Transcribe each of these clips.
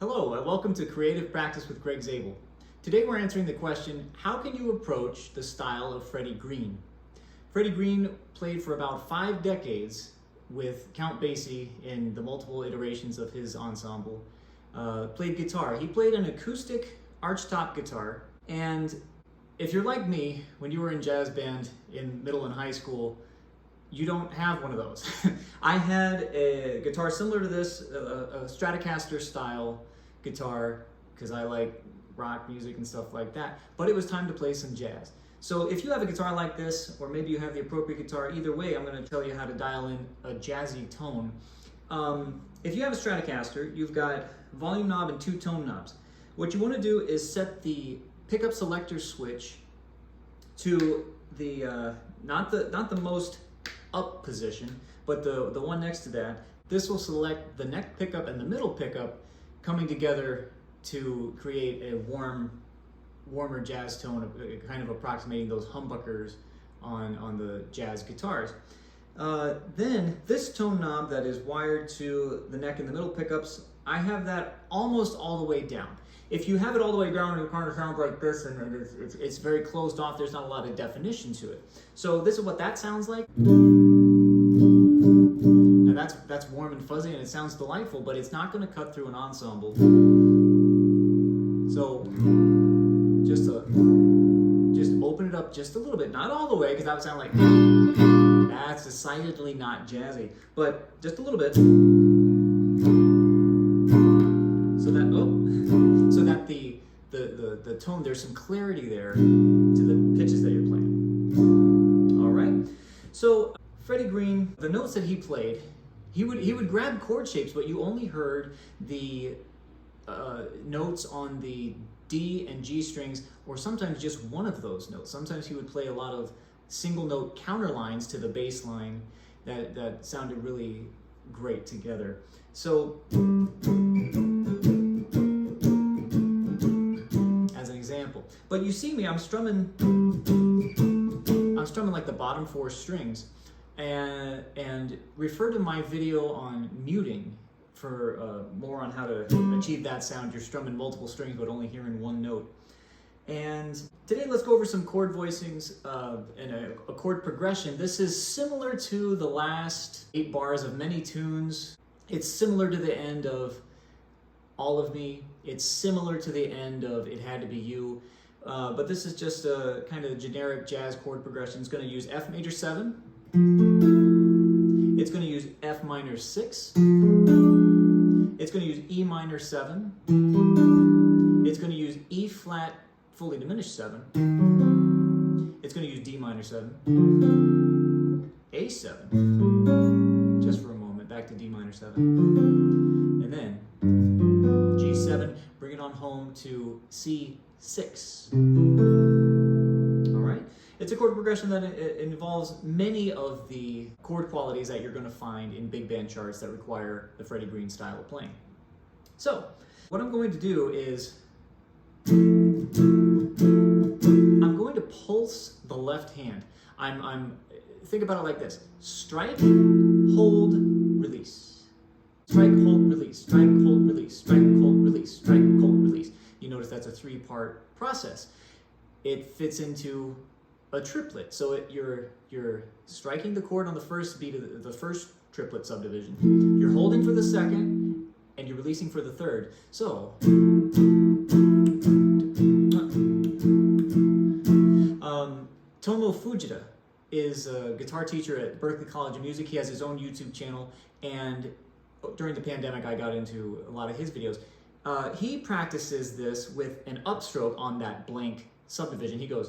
Hello, and welcome to Creative Practice with Greg Zabel. Today we're answering the question, how can you approach the style of Freddie Green? Freddie Green played for about 5 decades with Count Basie in the multiple iterations of his ensemble. Played guitar. He played an acoustic archtop guitar, and if you're like me, when you were in jazz band in middle and high school, you don't have one of those. I had a guitar similar to this, a Stratocaster style guitar, because I like rock music and stuff like that, but it was time to play some jazz. So if you have a guitar like this, or maybe you have the appropriate guitar, either way, I'm going to tell you how to dial in a jazzy tone. If you have a Stratocaster, you've got volume knob and 2 tone knobs. What you want to do is set the pickup selector switch to the not the most up position, but the one next to that. This will select the neck pickup and the middle pickup coming together to create a warmer jazz tone, kind of approximating those humbuckers on the jazz guitars. Then this tone knob that is wired to the neck and the middle pickups, I have that almost all the way down. If you have it all the way down and it kind of sounds like this and it's very closed off, there's not a lot of definition to it. So this is what that sounds like. Now that's warm and fuzzy and it sounds delightful, but it's not going to cut through an ensemble. So just open it up just a little bit, not all the way, because that would sound like that's decidedly not jazzy, but just a little bit. So that the tone, there's some clarity there to the pitches that you're playing. All right. So Freddie Green, the notes that he played, he would grab chord shapes, but you only heard the notes on the D and G strings, or sometimes just one of those notes. Sometimes he would play a lot of single note counterlines to the bass line that sounded really great together. So as an example, but you see me, I'm strumming like the bottom 4 strings, and refer to my video on muting for more on how to achieve that sound. You're strumming multiple strings but only hearing one note. And today let's go over some chord voicings and a chord progression. This is similar to the last 8 bars of many tunes. It's similar to the end of All of Me. It's similar to the end of It Had to Be You. But this is just a kind of generic jazz chord progression. It's going to use F major 7. It's going to use F minor 6. It's going to use E minor 7. It's going to use E flat fully diminished 7. It's going to use D minor 7. A7. Just for a moment, back to D minor 7. And then G7, bring it on home to C6. All right? It's a chord progression that involves many of the chord qualities that you're going to find in big band charts that require the Freddie Green style of playing. So, what I'm going to do is I'm going to pulse the left hand. Think about it like this: strike, hold, release. Strike, hold, release. Strike, hold, release. Strike, hold, release. Strike, hold, release. You notice that's a 3-part process. It fits into a triplet. So you're striking the chord on the first beat of the first triplet subdivision. You're holding for the second, and you're releasing for the third. So Tomo Fujita is a guitar teacher at Berklee College of Music. He has his own YouTube channel, and during the pandemic I got into a lot of his videos. He practices this with an upstroke on that blank subdivision. He goes,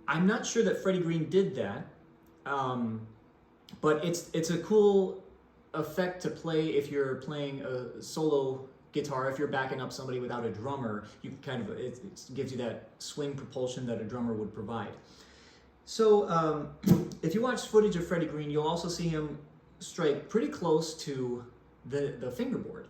I'm not sure that Freddie Green did that, but it's a cool effect to play if you're playing a solo guitar. If you're backing up somebody without a drummer, you can kind of, it gives you that swing propulsion that a drummer would provide. So if you watch footage of Freddie Green, you'll also see him strike pretty close to the fingerboard.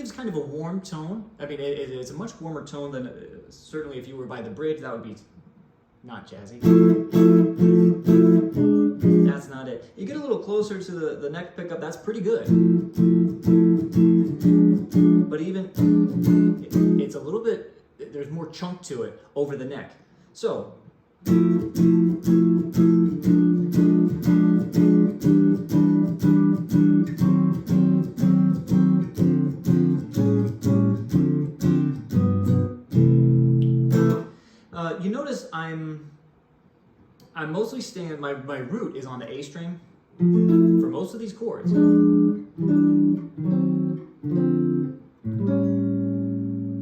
gives kind of a warm tone. I mean, it's a much warmer tone than certainly if you were by the bridge, that would be not jazzy. That's not it. You get a little closer to the neck pickup, that's pretty good. But even, it's a little bit, there's more chunk to it over the neck. So, you notice I'm mostly staying, my root is on the A string for most of these chords.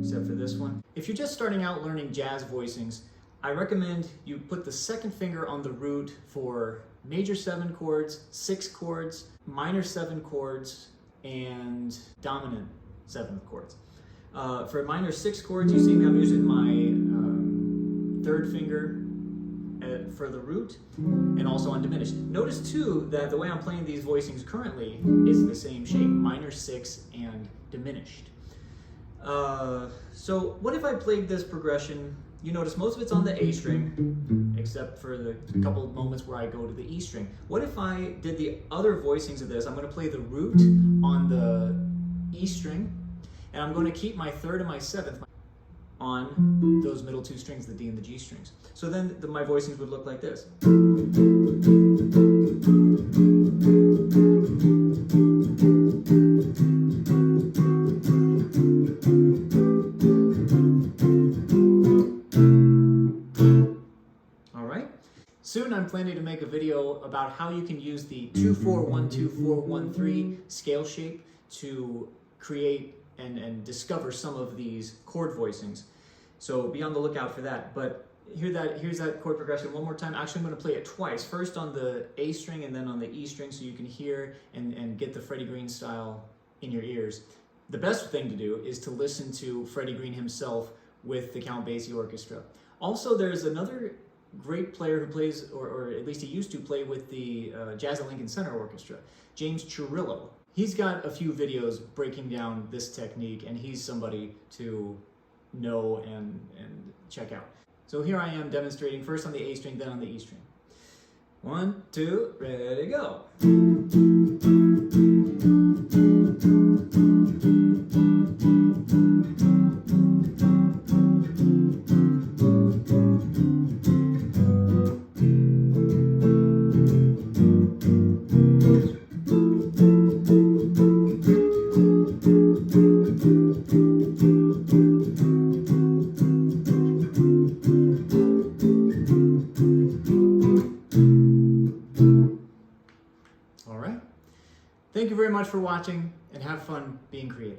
Except for this one. If you're just starting out learning jazz voicings, I recommend you put the second finger on the root for major 7 chords, 6 chords, minor 7 chords, and dominant 7th chords. For minor 6 chords, you see me, I'm using my third finger for the root, and also on diminished. Notice too that the way I'm playing these voicings currently is the same shape, minor 6 and diminished. So what if I played this progression? You notice most of it's on the A string, except for the couple of moments where I go to the E string. What if I did the other voicings of this? I'm going to play the root on the E string, and I'm going to keep my 3rd and my 7th on those middle 2 strings, the D and the G strings. So then my voicings would look like this. All right. Soon I'm planning to make a video about how you can use the 2-4-1-2-4-1-3 scale shape to create and discover some of these chord voicings. So be on the lookout for that. But here's that chord progression one more time. Actually, I'm going to play it twice. First on the A string and then on the E string, so you can hear and get the Freddie Green style in your ears. The best thing to do is to listen to Freddie Green himself with the Count Basie Orchestra. Also, there's another great player who plays, or at least he used to play with the Jazz at Lincoln Center Orchestra, James Cirillo. He's got a few videos breaking down this technique, and he's somebody to know and check out. So here I am demonstrating first on the A string, then on the E string. 1, 2, ready, go. All right. Thank you very much for watching, and have fun being creative.